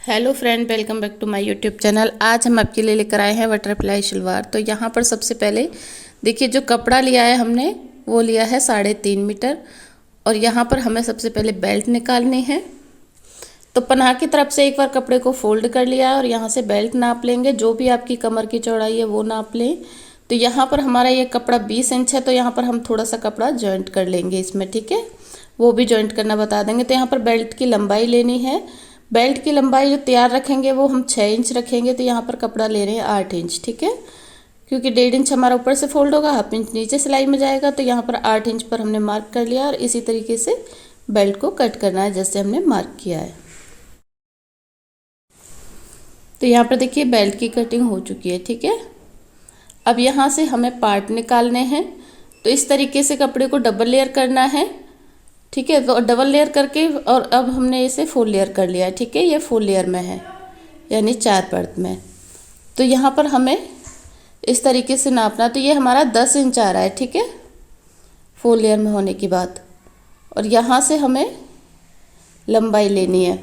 Hello friend, welcome back to my YouTube channel. आज हम आपके लिए लेकर आए हैं बटरफ्लाई शलवार। तो यहाँ पर सबसे पहले देखिए, जो कपड़ा लिया है हमने वो लिया है 3.5 मीटर। और यहाँ पर हमें सबसे पहले बेल्ट निकालनी है। तो पनाह की तरफ से एक बार कपड़े को फोल्ड कर लिया है और यहाँ से बेल्ट नाप लेंगे। जो भी आपकी कमर की चौड़ाई है वो नाप लें। तो यहाँ पर हमारा ये कपड़ा 20 इंच है, तो यहाँ पर हम थोड़ा सा कपड़ा जॉइंट कर लेंगे इसमें, ठीक है। वो भी जॉइंट करना बता देंगे। तो यहाँ पर बेल्ट की लंबाई लेनी है। बेल्ट की लंबाई जो तैयार रखेंगे वो हम 6 इंच रखेंगे। तो यहाँ पर कपड़ा ले रहे हैं 8 इंच, ठीक है। क्योंकि 1.5 इंच हमारा ऊपर से फोल्ड होगा, हाफ इंच नीचे सिलाई में जाएगा। तो यहाँ पर 8 इंच पर हमने मार्क कर लिया और इसी तरीके से बेल्ट को कट करना है जैसे हमने मार्क किया है। तो यहाँ पर देखिए बेल्ट की कटिंग हो चुकी है, ठीक है। अब यहाँ से हमें पार्ट निकालने हैं। तो इस तरीके से कपड़े को डबल लेयर करना है, ठीक है। तो डबल लेयर करके और अब हमने इसे फुल लेयर कर लिया है, ठीक है। ये फुल लेयर में है, यानी 4 परत में। तो यहाँ पर हमें इस तरीके से नापना। तो ये हमारा 10 इंच आ रहा है, ठीक है, फुल लेयर में होने के बाद। और यहाँ से हमें लंबाई लेनी है।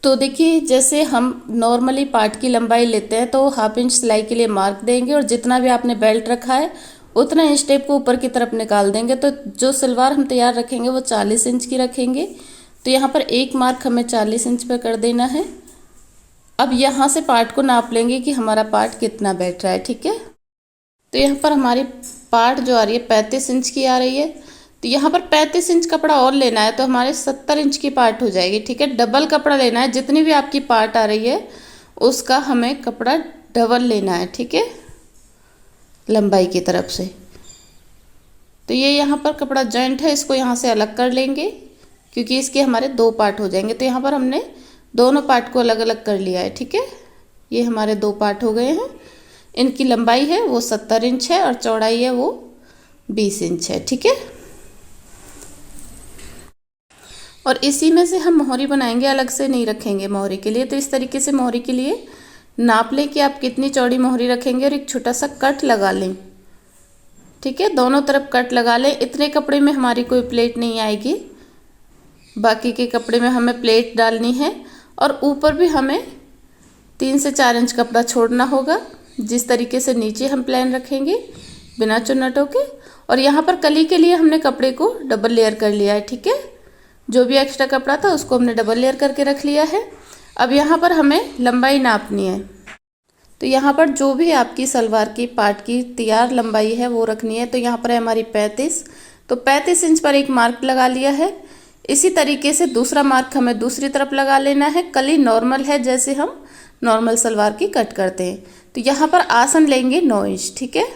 तो देखिए, जैसे हम नॉर्मली पार्ट की लंबाई लेते हैं तो हाफ इंच सिलाई के लिए मार्क देंगे और जितना भी आपने बेल्ट रखा है उतना इंच टेप को ऊपर की तरफ निकाल देंगे। तो जो सलवार हम तैयार रखेंगे वो 40 इंच की रखेंगे। तो यहाँ पर एक मार्क हमें 40 इंच पे कर देना है। अब यहाँ से पार्ट को नाप लेंगे कि हमारा पार्ट कितना बैठ रहा है, ठीक है। तो यहाँ पर हमारी पार्ट जो आ रही है 35 इंच की आ रही है। तो यहाँ पर 35 इंच कपड़ा और लेना है, तो हमारे 70 इंच की पार्ट हो जाएगी, ठीक है। डबल कपड़ा लेना है। जितनी भी आपकी पार्ट आ रही है उसका हमें कपड़ा डबल लेना है, ठीक है, लंबाई की तरफ से। तो ये यहाँ पर कपड़ा जॉइंट है, इसको यहाँ से अलग कर लेंगे क्योंकि इसके हमारे 2 पार्ट हो जाएंगे। तो यहाँ पर हमने दोनों पार्ट को अलग अलग कर लिया है, ठीक है। ये हमारे 2 पार्ट हो गए हैं। इनकी लंबाई है वो 70 इंच है और चौड़ाई है वो 20 इंच है, ठीक है। और इसी में से हम मोहरी बनाएंगे, अलग से नहीं रखेंगे मोहरी के लिए। तो इस तरीके से मोहरी के लिए नाप लें कि आप कितनी चौड़ी मोहरी रखेंगे और एक छोटा सा कट लगा लें, ठीक है। दोनों तरफ कट लगा लें। इतने कपड़े में हमारी कोई प्लेट नहीं आएगी, बाकी के कपड़े में हमें प्लेट डालनी है। और ऊपर भी हमें 3 से 4 इंच कपड़ा छोड़ना होगा, जिस तरीके से नीचे हम प्लेन रखेंगे बिना चुन्नटों के। और यहाँ पर कली के लिए हमने कपड़े को डबल लेयर कर लिया है, ठीक है। जो भी एक्स्ट्रा कपड़ा था उसको हमने डबल लेयर करके रख लिया है। अब यहाँ पर हमें लंबाई नापनी है। तो यहाँ पर जो भी आपकी सलवार की पार्ट की तैयार लंबाई है वो रखनी है। तो यहाँ पर है हमारी 35। तो 35 इंच पर एक मार्क लगा लिया है। इसी तरीके से दूसरा मार्क हमें दूसरी तरफ लगा लेना है। कली नॉर्मल है, जैसे हम नॉर्मल सलवार की कट करते हैं। तो यहाँ पर आसन लेंगे 9 इंच, ठीक है।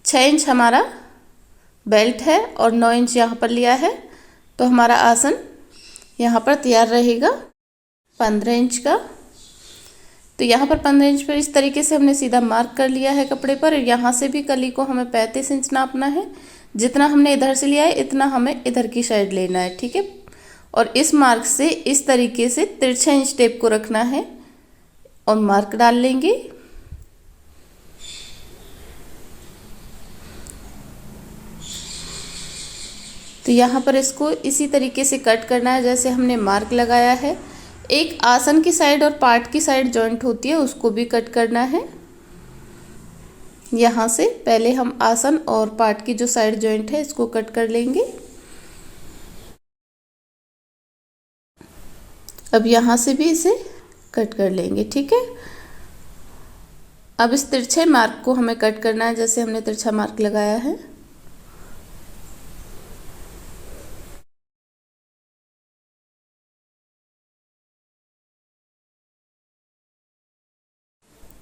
6 इंच हमारा बेल्ट है और 9 इंच यहाँ पर लिया है। तो हमारा आसन यहाँ पर तैयार रहेगा 15 इंच का। तो यहाँ पर 15 इंच पर इस तरीके से हमने सीधा मार्क कर लिया है कपड़े पर। यहाँ से भी कली को हमें 35 इंच नापना है। जितना हमने इधर से लिया है इतना हमें इधर की साइड लेना है, ठीक है। और इस मार्क से इस तरीके से 3 इंच टेप को रखना है और मार्क डाल लेंगे। तो यहाँ पर इसको इसी तरीके से कट करना है जैसे हमने मार्क लगाया है। एक आसन की साइड और पार्ट की साइड जॉइंट होती है, उसको भी कट करना है। यहाँ से पहले हम आसन और पार्ट की जो साइड जॉइंट है इसको कट कर लेंगे। अब यहाँ से भी इसे कट कर लेंगे, ठीक है। अब इस तिरछे मार्क को हमें कट करना है जैसे हमने तिरछा मार्क लगाया है।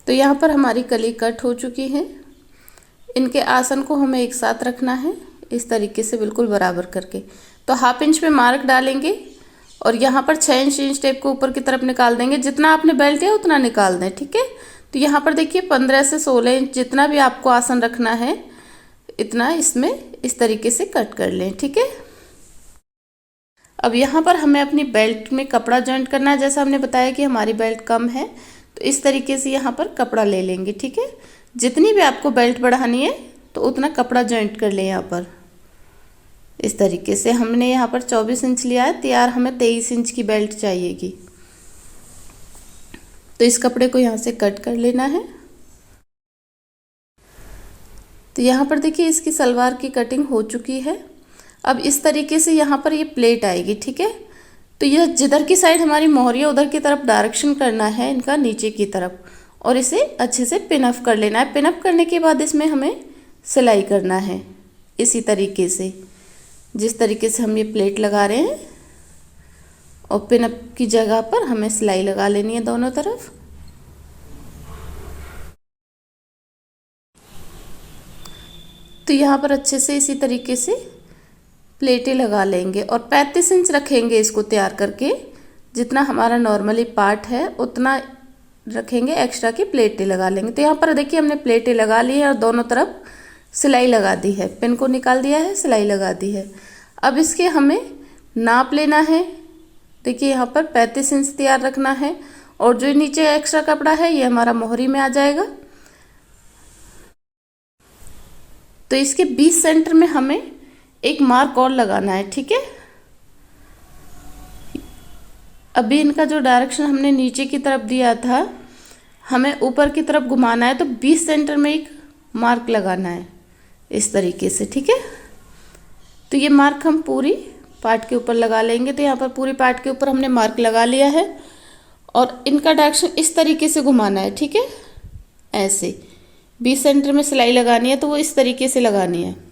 तो यहाँ पर हमारी कली कट हो चुकी है। इनके आसन को हमें एक साथ रखना है, इस तरीके से बिल्कुल बराबर करके। तो हाफ इंच पे मार्क डालेंगे और यहाँ पर 6 इंच टेप को ऊपर की तरफ निकाल देंगे। जितना आपने बेल्ट है उतना निकाल दें, ठीक है। तो यहाँ पर देखिए 15 से 16 इंच जितना भी आपको आसन रखना है इतना इसमें इस तरीके से कट कर लें, ठीक है। अब यहाँ पर हमें अपनी बेल्ट में कपड़ा जॉइंट करना है। जैसा हमने बताया कि हमारी बेल्ट कम है, तो इस तरीके से यहाँ पर कपड़ा ले लेंगे, ठीक है। जितनी भी आपको बेल्ट बढ़ानी है तो उतना कपड़ा जॉइंट कर लें यहाँ पर। इस तरीके से हमने यहाँ पर 24 इंच लिया है, तैयार हमें 23 इंच की बेल्ट चाहिएगी। तो इस कपड़े को यहाँ से कट कर लेना है। तो यहाँ पर देखिए इसकी सलवार की कटिंग हो चुकी है। अब इस तरीके से यहाँ पर ये प्लेट आएगी, ठीक है। तो यह जिधर की साइड हमारी मोहरी है उधर की तरफ डायरेक्शन करना है इनका, नीचे की तरफ, और इसे अच्छे से पिन अप कर लेना है। पिन अप करने के बाद इसमें हमें सिलाई करना है इसी तरीके से, जिस तरीके से हम ये प्लेट लगा रहे हैं, और पिन अप की जगह पर हमें सिलाई लगा लेनी है दोनों तरफ। तो यहाँ पर अच्छे से इसी तरीके से प्लेटें लगा लेंगे और 35 इंच रखेंगे इसको तैयार करके। जितना हमारा नॉर्मली पार्ट है उतना रखेंगे, एक्स्ट्रा की प्लेटें लगा लेंगे। तो यहाँ पर देखिए हमने प्लेटें लगा ली है और दोनों तरफ सिलाई लगा दी है, पिन को निकाल दिया है, सिलाई लगा दी है। अब इसके हमें नाप लेना है। देखिए यहाँ पर 35 इंच तैयार रखना है, और जो नीचे एक्स्ट्रा कपड़ा है ये हमारा मोहरी में आ जाएगा। तो इसके 20 सेंटर में हमें एक मार्क और लगाना है, ठीक है। अभी इनका जो डायरेक्शन हमने नीचे की तरफ दिया था, हमें ऊपर की तरफ घुमाना है। तो 20 सेंटर में एक मार्क लगाना है इस तरीके से, ठीक है। तो ये मार्क हम पूरी पार्ट के ऊपर लगा लेंगे। तो यहाँ पर पूरी पार्ट के ऊपर हमने मार्क लगा लिया है, और इनका डायरेक्शन इस तरीके से घुमाना है, ठीक है। ऐसे 20 सेंटर में सिलाई लगानी है, तो वो इस तरीके से लगानी है।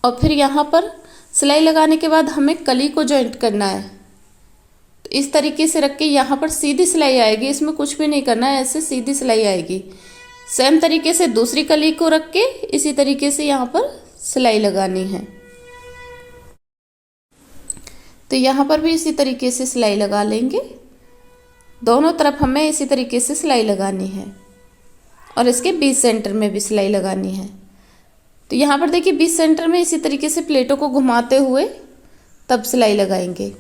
और फिर यहाँ पर सिलाई लगाने के बाद हमें कली को जॉइंट करना है। तो इस तरीके से रख के यहाँ पर सीधी सिलाई आएगी, इसमें कुछ भी नहीं करना है, ऐसे सीधी सिलाई आएगी। सेम तरीके से दूसरी कली को रख के इसी तरीके से यहाँ पर सिलाई लगानी है। तो यहाँ पर भी इसी तरीके से सिलाई लगा लेंगे। दोनों तरफ हमें इसी तरीके से सिलाई लगानी है, और इसके 20 सेंटर में भी सिलाई लगानी है। तो यहाँ पर देखिए 20 सेंटर में इसी तरीके से प्लेटों को घुमाते हुए तब सिलाई लगाएंगे।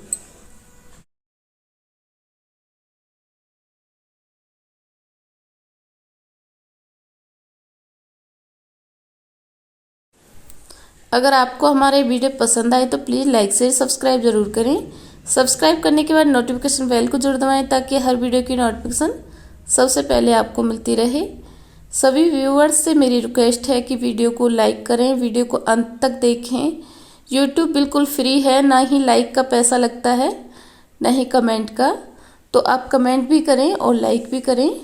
अगर आपको हमारे वीडियो पसंद आए तो प्लीज़ लाइक शेयर सब्सक्राइब जरूर करें। सब्सक्राइब करने के बाद नोटिफिकेशन बेल को जरूर दबाएं, ताकि हर वीडियो की नोटिफिकेशन सबसे पहले आपको मिलती रहे। सभी व्यूअर्स से मेरी रिक्वेस्ट है कि वीडियो को लाइक करें, वीडियो को अंत तक देखें। यूट्यूब बिल्कुल फ्री है, ना ही लाइक का पैसा लगता है, ना ही कमेंट का। तो आप कमेंट भी करें और लाइक भी करें।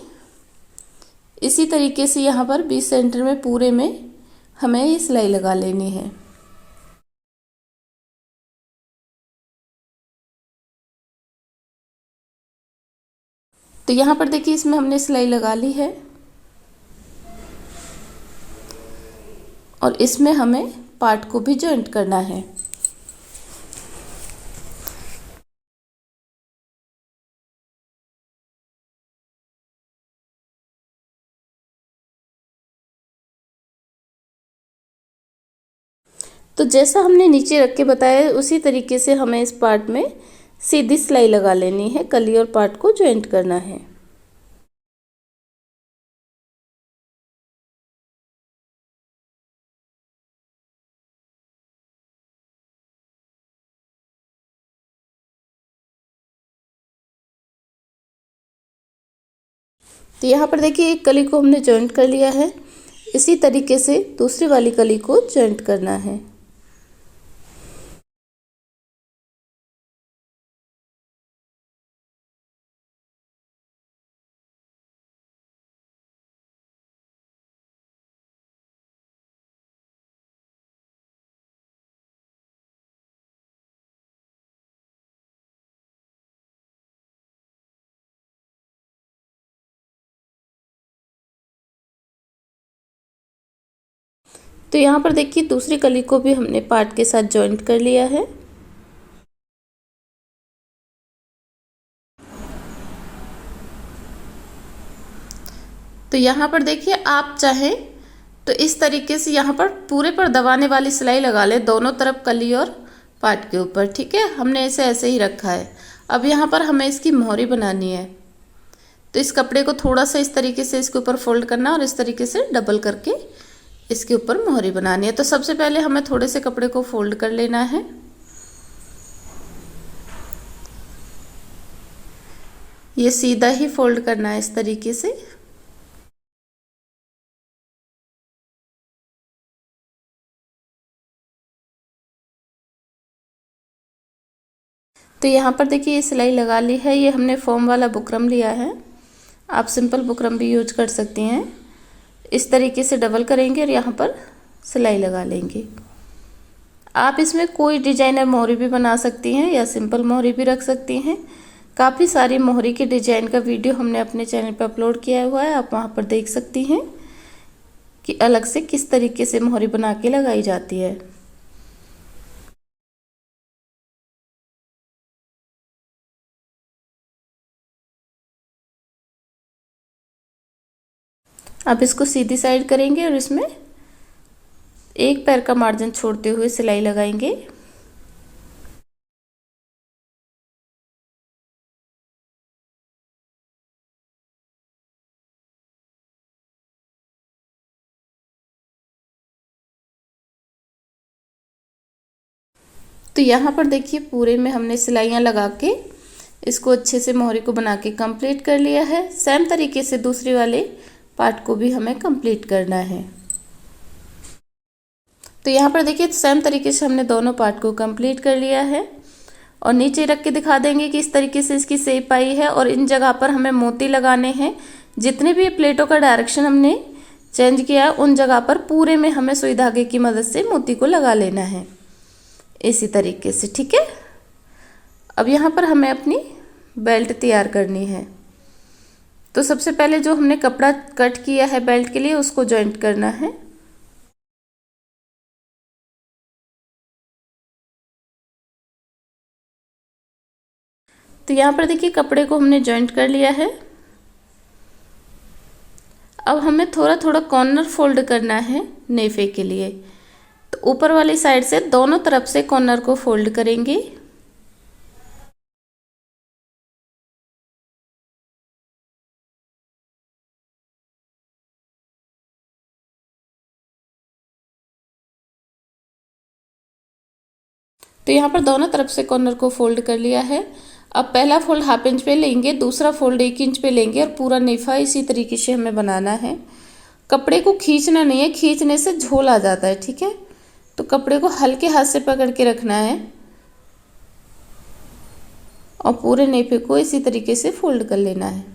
इसी तरीके से यहाँ पर 20 सेंटर में पूरे में हमें ये सिलाई लगा लेनी है। तो यहाँ पर देखिए इसमें हमने सिलाई लगा ली है, और इसमें हमें पार्ट को भी जॉइंट करना है। तो जैसा हमने नीचे रख के बताया उसी तरीके से हमें इस पार्ट में सीधी सिलाई लगा लेनी है, कली और पार्ट को जॉइंट करना है। तो यहाँ पर देखिए एक कली को हमने जॉइंट कर लिया है, इसी तरीके से दूसरी वाली कली को जॉइंट करना है। तो यहाँ पर देखिए दूसरी कली को भी हमने पार्ट के साथ जॉइंट कर लिया है। तो यहाँ पर देखिए आप चाहें तो इस तरीके से यहाँ पर पूरे पर दबाने वाली सिलाई लगा ले, दोनों तरफ कली और पार्ट के ऊपर, ठीक है। हमने इसे ऐसे ही रखा है। अब यहाँ पर हमें इसकी मोहरी बनानी है। तो इस कपड़े को थोड़ा सा इस तरीके से इसके ऊपर फोल्ड करना और इस तरीके से डबल करके इसके ऊपर मोहरी बनानी है। तो सबसे पहले हमें थोड़े से कपड़े को फोल्ड कर लेना है। ये सीधा ही फोल्ड करना है इस तरीके से। तो यहाँ पर देखिए ये सिलाई लगा ली है। ये हमने फॉर्म वाला बुकरम लिया है, आप सिंपल बुकरम भी यूज कर सकती हैं। इस तरीके से डबल करेंगे और यहाँ पर सिलाई लगा लेंगे। आप इसमें कोई डिजाइनर मोहरी भी बना सकती हैं या सिंपल मोहरी भी रख सकती हैं। काफ़ी सारी मोहरी के डिजाइन का वीडियो हमने अपने चैनल पर अपलोड किया हुआ है, आप वहाँ पर देख सकती हैं कि अलग से किस तरीके से मोहरी बना के लगाई जाती है। अब इसको सीधी साइड करेंगे और इसमें एक पैर का मार्जिन छोड़ते हुए सिलाई लगाएंगे। तो यहाँ पर देखिए पूरे में हमने सिलाइयाँ लगा के इसको अच्छे से मोहरी को बना के कंप्लीट कर लिया है। सेम तरीके से दूसरे वाले पार्ट को भी हमें कंप्लीट करना है। तो यहाँ पर देखिए सेम तरीके से हमने दोनों पार्ट को कंप्लीट कर लिया है और नीचे रख के दिखा देंगे कि इस तरीके से इसकी शेप आई है। और इन जगह पर हमें मोती लगाने हैं। जितने भी प्लेटों का डायरेक्शन हमने चेंज किया उन जगह पर पूरे में हमें सुई धागे की मदद से मोती को लगा लेना है इसी तरीके से, ठीक है। अब यहाँ पर हमें अपनी बेल्ट तैयार करनी है। तो सबसे पहले जो हमने कपड़ा कट किया है बेल्ट के लिए उसको जॉइंट करना है। तो यहाँ पर देखिए कपड़े को हमने जॉइंट कर लिया है। अब हमें थोड़ा थोड़ा कॉर्नर फोल्ड करना है नेफे के लिए। तो ऊपर वाली साइड से दोनों तरफ से कॉर्नर को फोल्ड करेंगे। तो यहाँ पर दोनों तरफ से कॉर्नर को फोल्ड कर लिया है। अब पहला फोल्ड 1/2 इंच पे लेंगे, दूसरा फोल्ड 1 इंच पे लेंगे और पूरा नेफा इसी तरीके से हमें बनाना है। कपड़े को खींचना नहीं है, खींचने से झोल आ जाता है, ठीक है। तो कपड़े को हल्के हाथ से पकड़ के रखना है और पूरे नेफे को इसी तरीके से फोल्ड कर लेना है।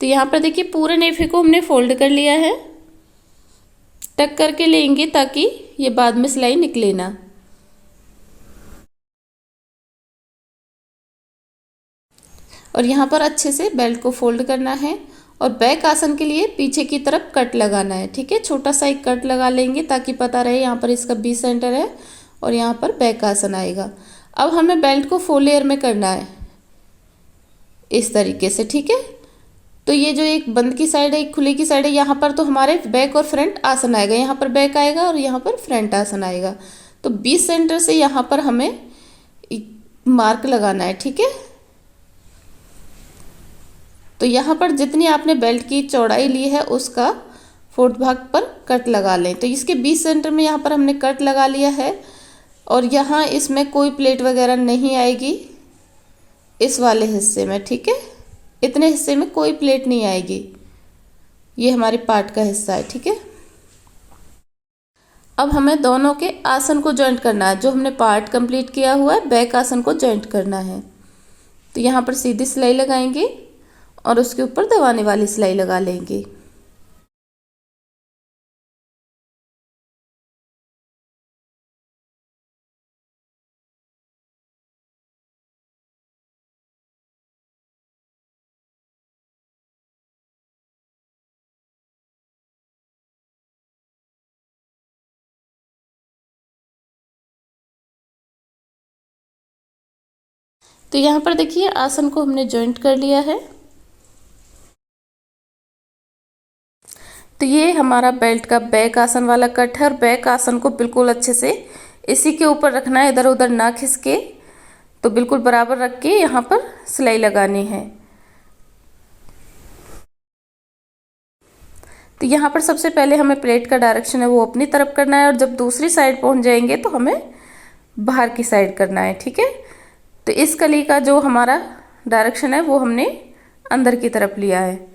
तो यहाँ पर देखिए पूरे नेफे को हमने फोल्ड कर लिया है। टक करके लेंगे ताकि ये बाद में सिलाई निकले ना। और यहाँ पर अच्छे से बेल्ट को फोल्ड करना है और बैक आसन के लिए पीछे की तरफ कट लगाना है, ठीक है। छोटा सा एक कट लगा लेंगे ताकि पता रहे यहाँ पर इसका बी सेंटर है और यहाँ पर बैक आसन आएगा। अब हमें बेल्ट को 4 लेयर में करना है इस तरीके से, ठीक है। तो ये जो एक बंद की साइड है एक खुली की साइड है, यहाँ पर तो हमारे बैक और फ्रंट आसन आएगा। यहाँ पर बैक आएगा और यहाँ पर फ्रंट आसन आएगा। तो बीच सेंटर से यहाँ पर हमें मार्क लगाना है, ठीक है। तो यहाँ पर जितनी आपने बेल्ट की चौड़ाई ली है उसका 4th भाग पर कट लगा लें। तो इसके बीच सेंटर में यहाँ पर हमने कट लगा लिया है और यहाँ इसमें कोई प्लेट वगैरह नहीं आएगी इस वाले हिस्से में, ठीक है। इतने हिस्से में कोई प्लेट नहीं आएगी, ये हमारे पार्ट का हिस्सा है, ठीक है। अब हमें दोनों के आसन को जॉइंट करना है। जो हमने पार्ट कंप्लीट किया हुआ है बैक आसन को जॉइंट करना है। तो यहाँ पर सीधी सिलाई लगाएंगे और उसके ऊपर दबाने वाली सिलाई लगा लेंगे। तो यहाँ पर देखिए आसन को हमने जॉइंट कर लिया है। तो तो ये हमारा बेल्ट का बैक आसन वाला कट है और बैक आसन को बिल्कुल अच्छे से इसी के ऊपर रखना है, इधर उधर ना खिसके। तो बिल्कुल बराबर रख के यहाँ पर सिलाई लगानी है। तो यहाँ पर सबसे पहले हमें प्लेट का डायरेक्शन है वो अपनी तरफ करना है और जब दूसरी साइड पहुँच जाएंगे तो हमें बाहर की साइड करना है, ठीक है। तो इस कली का जो हमारा डायरेक्शन है वो हमने अंदर की तरफ लिया है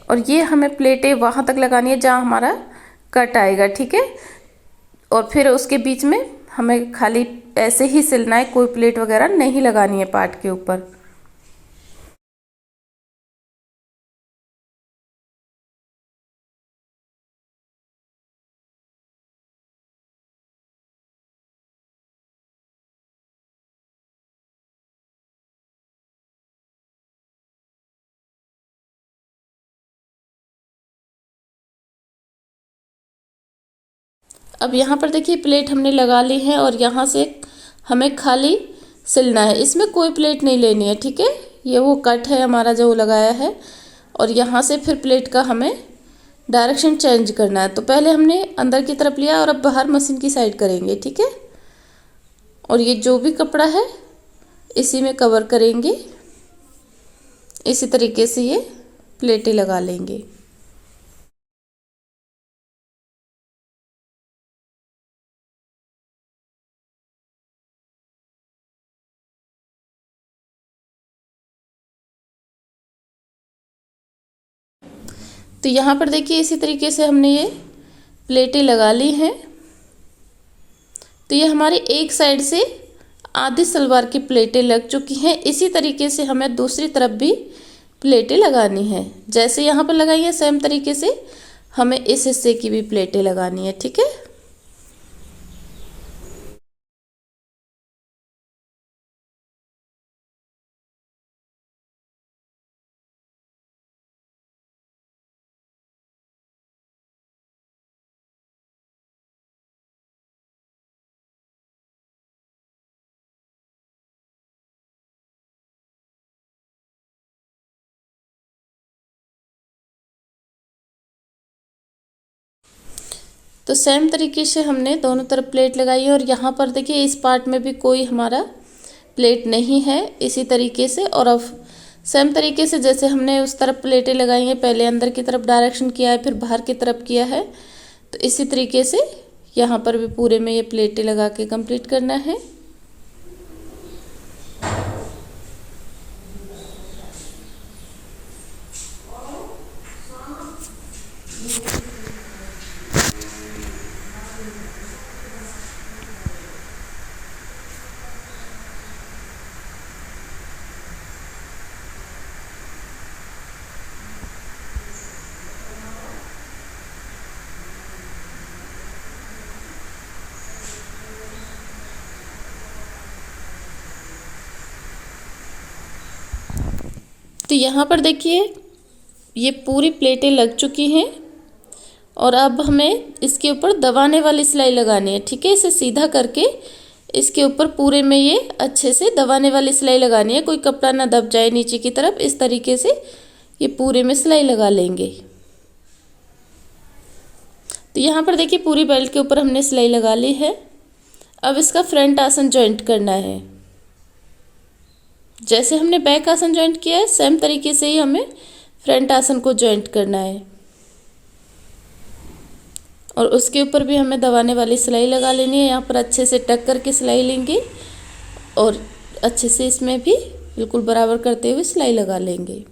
और ये हमें प्लेटें वहाँ तक लगानी है जहाँ हमारा कट आएगा, ठीक है। और फिर उसके बीच में हमें खाली ऐसे ही सिलना है, कोई प्लेट वगैरह नहीं लगानी है पार्ट के ऊपर। अब यहाँ पर देखिए प्लेट हमने लगा ली है और यहाँ से हमें खाली सिलना है, इसमें कोई प्लेट नहीं लेनी है, ठीक है। ये वो कट है हमारा जो लगाया है और यहाँ से फिर प्लेट का हमें डायरेक्शन चेंज करना है। तो पहले हमने अंदर की तरफ लिया और अब बाहर मशीन की साइड करेंगे, ठीक है। और ये जो भी कपड़ा है इसी में कवर करेंगे, इसी तरीके से ये प्लेटें लगा लेंगे। तो यहाँ पर देखिए इसी तरीके से हमने ये प्लेटें लगा ली हैं। तो ये हमारी एक साइड से आधी सलवार की प्लेटें लग चुकी हैं। इसी तरीके से हमें दूसरी तरफ भी प्लेटें लगानी है, जैसे यहाँ पर लगाई है सेम तरीके से हमें इस हिस्से की भी प्लेटें लगानी है, ठीक है। तो सेम तरीके से हमने दोनों तरफ प्लेट लगाई है और यहाँ पर देखिए इस पार्ट में भी कोई हमारा प्लेट नहीं है, इसी तरीके से। और अब सेम तरीके से जैसे हमने उस तरफ प्लेटें लगाई हैं, पहले अंदर की तरफ डायरेक्शन किया है फिर बाहर की तरफ किया है, तो इसी तरीके से यहाँ पर भी पूरे में ये प्लेटें लगा के कंप्लीट करना है। तो यहाँ पर देखिए ये पूरी प्लेटें लग चुकी हैं और अब हमें इसके ऊपर दबाने वाली सिलाई लगानी है, ठीक है। इसे सीधा करके इसके ऊपर पूरे में ये अच्छे से दबाने वाली सिलाई लगानी है, कोई कपड़ा ना दब जाए नीचे की तरफ। इस तरीके से ये पूरे में सिलाई लगा लेंगे। तो यहाँ पर देखिए पूरी बेल्ट के ऊपर हमने सिलाई लगा ली है। अब इसका फ्रंट आसन जॉइंट करना है, जैसे हमने बैक आसन जॉइंट किया है सेम तरीके से ही हमें फ्रंट आसन को जॉइंट करना है। और उसके ऊपर भी हमें दबाने वाली सिलाई लगा लेनी है। यहाँ पर अच्छे से टक करके सिलाई लेंगे और अच्छे से इसमें भी बिल्कुल बराबर करते हुए सिलाई लगा लेंगे।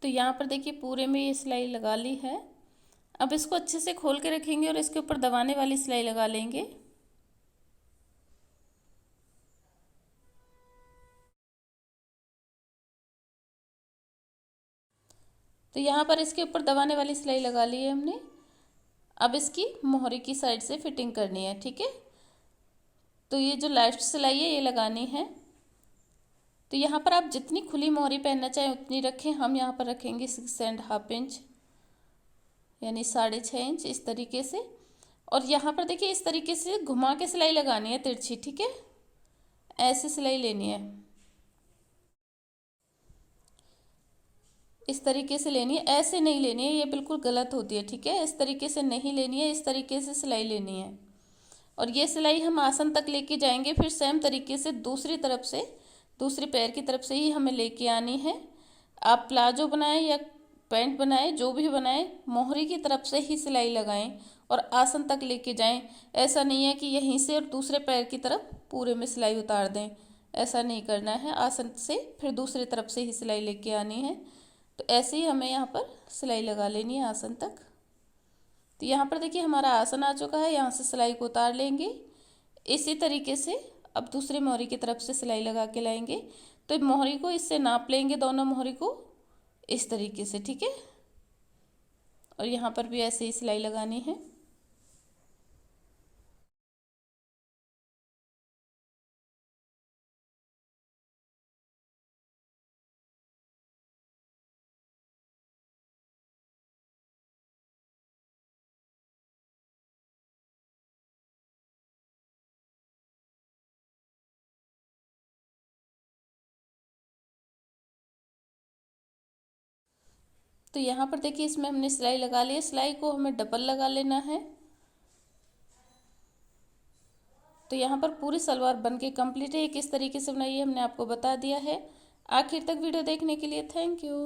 तो यहाँ पर देखिए पूरे में ये सिलाई लगा ली है। अब इसको अच्छे से खोल के रखेंगे और इसके ऊपर दबाने वाली सिलाई लगा लेंगे। तो यहाँ पर इसके ऊपर दबाने वाली सिलाई लगा ली है हमने। अब इसकी मोहरी की साइड से फिटिंग करनी है, ठीक है। तो ये जो लास्ट सिलाई है ये लगानी है तो यहाँ पर आप जितनी खुली मोहरी पहनना चाहें उतनी रखें। हम यहाँ पर रखेंगे 6.5 इंच यानी 6.5 इंच इस तरीके से। और यहाँ पर देखिए इस तरीके से घुमा के सिलाई लगानी है तिरछी, ठीक है, ऐसे सिलाई लेनी है, इस तरीके से लेनी है, ऐसे नहीं लेनी है, ये बिल्कुल गलत होती है, ठीक है। इस तरीके से नहीं लेनी है, इस तरीके से सिलाई लेनी है। और ये सिलाई हम आसन तक लेके जाएंगे, फिर सेम तरीके से दूसरी तरफ से, दूसरी पैर की तरफ से ही हमें लेके आनी है। आप प्लाजो बनाएं या पैंट बनाएं, जो भी बनाएं, मोहरी की तरफ से ही सिलाई लगाएं और आसन तक लेके जाएं। ऐसा नहीं है कि यहीं से और दूसरे पैर की तरफ पूरे में सिलाई उतार दें, ऐसा नहीं करना है। आसन से फिर दूसरी तरफ से ही सिलाई लेके आनी है। तो ऐसे ही हमें यहाँ पर सिलाई लगा लेनी है आसन तक। तो यहाँ पर देखिए हमारा आसन आ चुका है, यहाँ से सिलाई को उतार लेंगे। इसी तरीके से अब दूसरी मोहरी की तरफ से सिलाई लगा के लाएंगे। तो मोहरी को इससे नाप लेंगे, दोनों मोहरी को इस तरीके से, ठीक है। और यहाँ पर भी ऐसे ही सिलाई लगानी है। तो यहाँ पर देखिए इसमें हमने सिलाई लगा ली है, सिलाई को हमें डबल लगा लेना है। तो यहाँ पर पूरी सलवार बन के कम्प्लीट है। किस तरीके से बनाई है हमने आपको बता दिया है। आखिर तक वीडियो देखने के लिए थैंक यू।